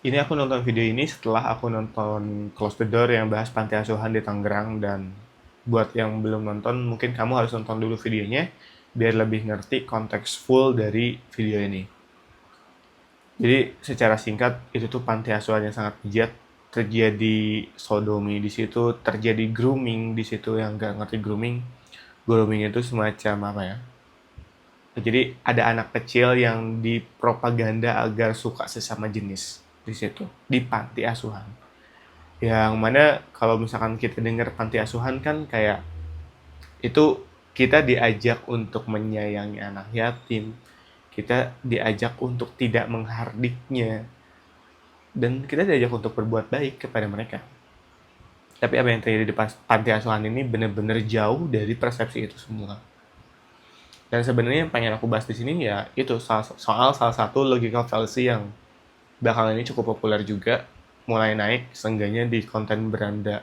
Ini aku nonton video ini setelah aku nonton Close the Door yang bahas panti asuhan di Tangerang, dan buat yang belum nonton mungkin kamu harus nonton dulu videonya biar lebih ngerti konteks full dari video ini. Jadi secara singkat itu tuh panti asuhan yang sangat bejat, terjadi sodomi di situ, terjadi grooming di situ. Yang gak ngerti grooming, grooming itu semacam apa ya? Jadi ada anak kecil yang dipropaganda agar suka sesama jenis di situ, di panti asuhan. Yang mana kalau misalkan kita dengar panti asuhan kan kayak itu kita diajak untuk menyayangi anak yatim, kita diajak untuk tidak menghardiknya, dan kita diajak untuk berbuat baik kepada mereka. Tapi apa yang terjadi di panti asuhan ini benar-benar jauh dari persepsi itu semua. Dan sebenarnya yang pengen aku bahas di sini ya itu soal salah satu logical fallacy yang belakangan ini cukup populer juga, mulai naik seenggaknya di konten beranda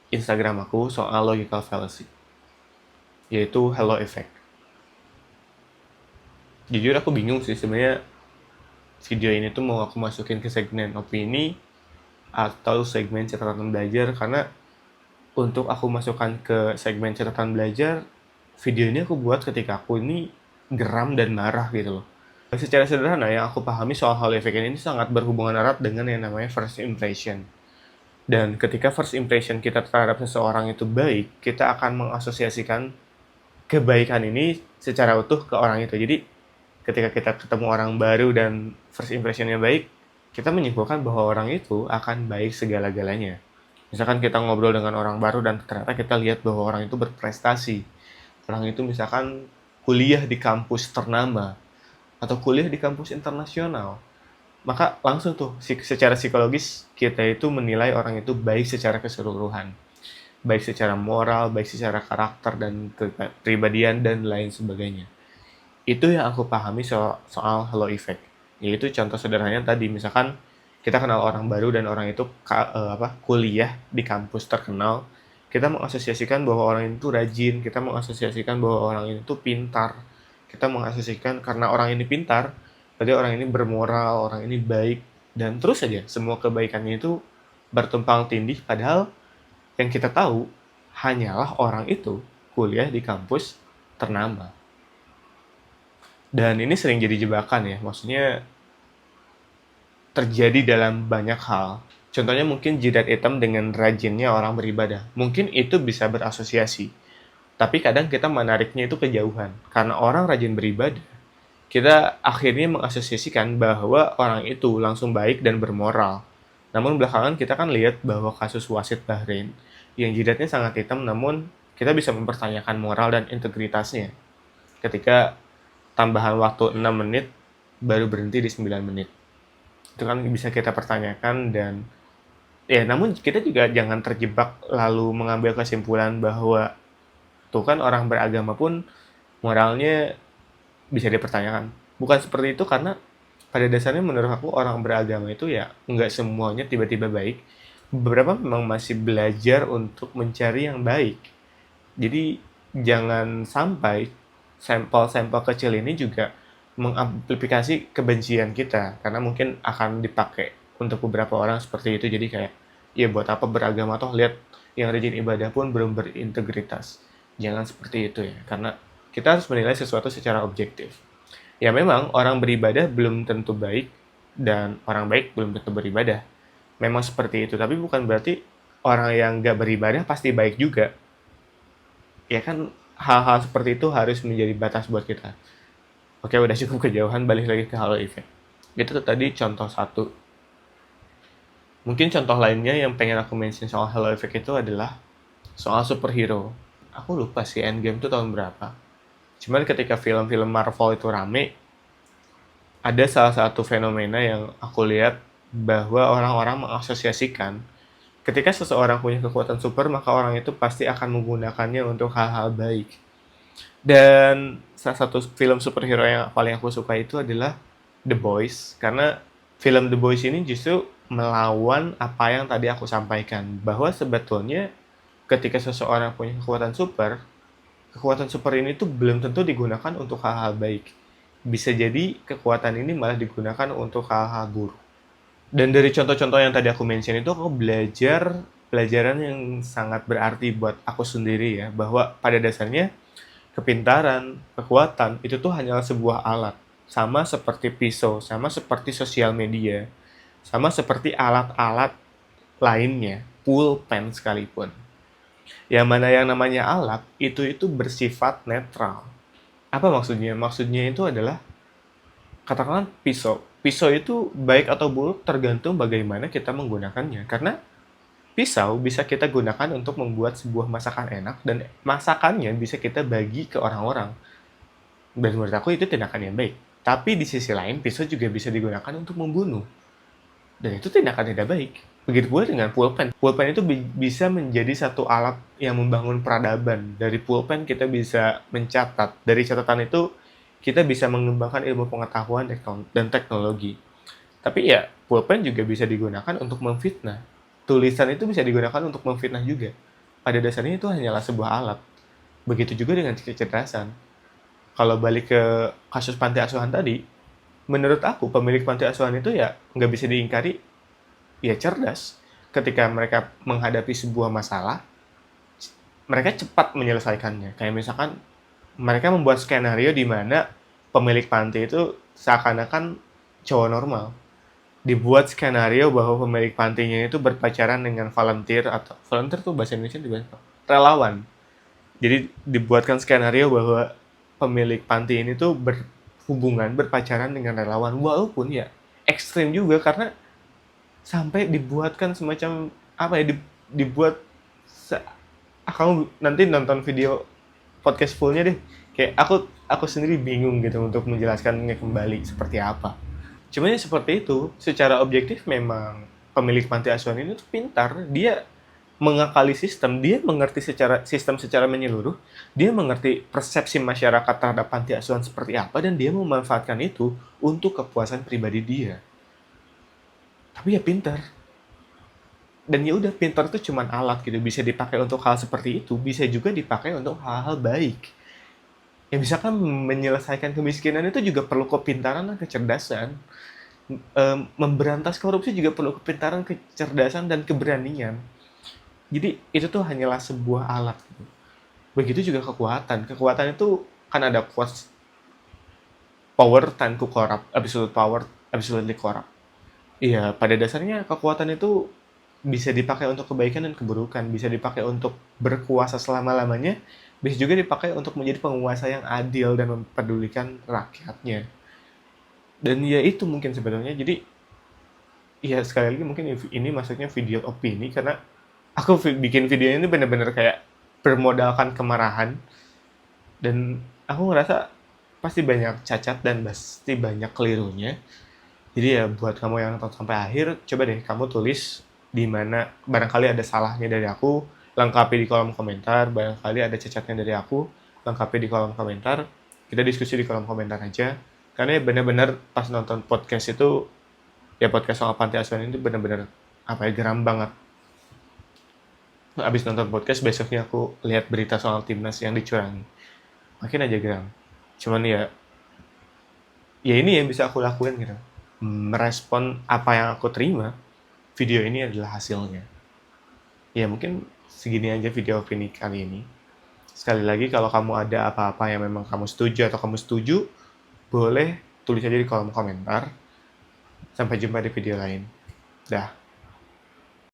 Instagram aku soal logical fallacy, yaitu halo effect. Jujur aku bingung sih sebenarnya video ini tuh mau aku masukin ke segmen opini atau segmen catatan belajar, karena untuk aku masukkan ke segmen catatan belajar, video ini aku buat ketika aku ini geram dan marah gitu loh. Secara sederhana yang aku pahami soal halo effect ini sangat berhubungan erat dengan yang namanya first impression. Dan ketika first impression kita terhadap seseorang itu baik, kita akan mengasosiasikan kebaikan ini secara utuh ke orang itu. Jadi ketika kita ketemu orang baru dan first impressionnya baik, kita menyimpulkan bahwa orang itu akan baik segala-galanya. Misalkan kita ngobrol dengan orang baru dan ternyata kita lihat bahwa orang itu berprestasi. Orang itu misalkan kuliah di kampus ternama atau kuliah di kampus internasional. Maka langsung tuh secara psikologis kita itu menilai orang itu baik secara keseluruhan. Baik secara moral, baik secara karakter dan kepribadian dan lain sebagainya. Itu yang aku pahami soal halo effect. Yaitu contoh sederhananya tadi, misalkan kita kenal orang baru dan orang itu kuliah di kampus terkenal, kita mengasosiasikan bahwa orang itu rajin, kita mengasosiasikan bahwa orang itu pintar, kita mengasosiasikan karena orang ini pintar, berarti orang ini bermoral, orang ini baik, dan terus saja semua kebaikannya itu bertumpang tindih, padahal yang kita tahu hanyalah orang itu kuliah di kampus ternama. Dan ini sering jadi jebakan ya, maksudnya terjadi dalam banyak hal. Contohnya mungkin jidat hitam dengan rajinnya orang beribadah. Mungkin itu bisa berasosiasi. Tapi kadang kita menariknya itu kejauhan. Karena orang rajin beribadah, kita akhirnya mengasosiasikan bahwa orang itu langsung baik dan bermoral. Namun belakangan kita kan lihat bahwa kasus wasit Bahrain yang jidatnya sangat hitam, namun kita bisa mempertanyakan moral dan integritasnya ketika tambahan waktu 6 menit baru berhenti di 9 menit. Itu kan bisa kita pertanyakan. Dan ya namun kita juga jangan terjebak lalu mengambil kesimpulan bahwa tuh kan orang beragama pun moralnya bisa dipertanyakan. Bukan seperti itu, karena pada dasarnya menurut aku orang beragama itu ya nggak semuanya tiba-tiba baik. Beberapa memang masih belajar untuk mencari yang baik. Jadi jangan sampai sampel-sampel kecil ini juga mengamplifikasi kebencian kita, karena mungkin akan dipakai untuk beberapa orang seperti itu. Jadi kayak ya buat apa beragama, toh lihat yang rajin ibadah pun belum berintegritas. Jangan seperti itu ya, karena kita harus menilai sesuatu secara objektif. Ya memang orang beribadah belum tentu baik dan orang baik belum tentu beribadah. Memang seperti itu, tapi bukan berarti orang yang gak beribadah pasti baik juga. Ya kan, hal-hal seperti itu harus menjadi batas buat kita. Oke, udah cukup kejauhan, balik lagi ke halo effect. Itu tadi contoh satu. Mungkin contoh lainnya yang pengen aku mention soal halo effect itu adalah soal superhero. Aku lupa sih Endgame itu tahun berapa. Cuman ketika film-film Marvel itu rame, ada salah satu fenomena yang aku lihat bahwa orang-orang mengasosiasikan ketika seseorang punya kekuatan super, maka orang itu pasti akan menggunakannya untuk hal-hal baik. Dan salah satu film superhero yang paling aku suka itu adalah The Boys, karena film The Boys ini justru melawan apa yang tadi aku sampaikan, bahwa sebetulnya ketika seseorang punya kekuatan super ini tuh belum tentu digunakan untuk hal-hal baik. Bisa jadi kekuatan ini malah digunakan untuk hal-hal buruk. Dan dari contoh-contoh yang tadi aku mention itu aku belajar pelajaran yang sangat berarti buat aku sendiri ya, bahwa pada dasarnya kepintaran, kekuatan itu tuh hanyalah sebuah alat. Sama seperti pisau, sama seperti sosial media, sama seperti alat-alat lainnya, pulpen sekalipun. Yang mana yang namanya alat itu bersifat netral. Apa maksudnya? Maksudnya itu adalah katakanlah pisau. Pisau itu baik atau buruk tergantung bagaimana kita menggunakannya. Karena pisau bisa kita gunakan untuk membuat sebuah masakan enak dan masakannya bisa kita bagi ke orang-orang. Dan menurut aku itu tindakan yang baik. Tapi di sisi lain pisau juga bisa digunakan untuk membunuh. Dan itu tindakan tidak baik. Begitu pula dengan pulpen. Pulpen itu bisa menjadi satu alat yang membangun peradaban. Dari pulpen kita bisa mencatat. Dari catatan itu kita bisa mengembangkan ilmu pengetahuan dan teknologi. Tapi ya, pulpen juga bisa digunakan untuk memfitnah. Tulisan itu bisa digunakan untuk memfitnah juga. Pada dasarnya itu hanyalah sebuah alat. Begitu juga dengan kecerdasan. Kalau balik ke kasus panti asuhan tadi, menurut aku pemilik panti asuhan itu ya nggak bisa diingkari, ya cerdas. Ketika mereka menghadapi sebuah masalah, mereka cepat menyelesaikannya. Kayak misalkan mereka membuat skenario di mana pemilik panti itu seakan-akan cowok normal. Dibuat skenario bahwa pemilik pantinya itu berpacaran dengan volunteer, atau volunteer tuh bahasa Indonesia di relawan. Jadi dibuatkan skenario bahwa pemilik panti ini tuh berpacaran dengan relawan, walaupun ya ekstrim juga karena sampai dibuatkan semacam apa ya, dibuat kamu nanti nonton video podcast fullnya deh, kayak aku sendiri bingung gitu untuk menjelaskannya kembali seperti apa. Cuman ya seperti itu, secara objektif memang pemilik panti asuhan ini tuh pintar, dia mengakali sistem, dia mengerti sistem secara menyeluruh, dia mengerti persepsi masyarakat terhadap panti asuhan seperti apa, dan dia memanfaatkan itu untuk kepuasan pribadi dia. Tapi ya pintar. Dan ya udah, pintar itu cuman alat gitu, bisa dipakai untuk hal seperti itu, bisa juga dipakai untuk hal-hal baik. Ya misalkan menyelesaikan kemiskinan itu juga perlu kepintaran dan kecerdasan. Memberantas korupsi juga perlu kepintaran, kecerdasan, dan keberanian. Jadi itu tuh hanyalah sebuah alat gitu. Begitu juga kekuatan. Kekuatan itu kan ada quotes, power tend to corrupt, absolute power absolutely corrupt. Iya, pada dasarnya kekuatan itu bisa dipakai untuk kebaikan dan keburukan, bisa dipakai untuk berkuasa selama-lamanya, bisa juga dipakai untuk menjadi penguasa yang adil dan mempedulikan rakyatnya. Dan ya itu mungkin sebetulnya. Jadi ya sekali lagi mungkin ini maksudnya video opini, karena aku bikin video ini bener-bener kayak bermodalkan kemarahan, dan aku ngerasa pasti banyak cacat dan pasti banyak kelirunya. Jadi ya buat kamu yang nonton sampai akhir, coba deh kamu tulis di mana barangkali ada salahnya dari aku, lengkapi di kolom komentar. Barangkali ada cacatnya dari aku, lengkapi di kolom komentar. Kita diskusi di kolom komentar aja. Karena ya benar-benar pas nonton podcast itu, ya podcast soal panti asuhan itu benar-benar apa ya, geram banget. Abis nonton podcast, besoknya aku lihat berita soal timnas yang dicurangi, makin aja geram. Cuman ya ini yang bisa aku lakuin gitu, merespon apa yang aku terima. Video ini adalah hasilnya. Ya mungkin segini aja video opini kali ini. Sekali lagi, kalau kamu ada apa-apa yang memang kamu setuju atau kamu setuju, boleh tulis aja di kolom komentar. Sampai jumpa di video lain. Dah.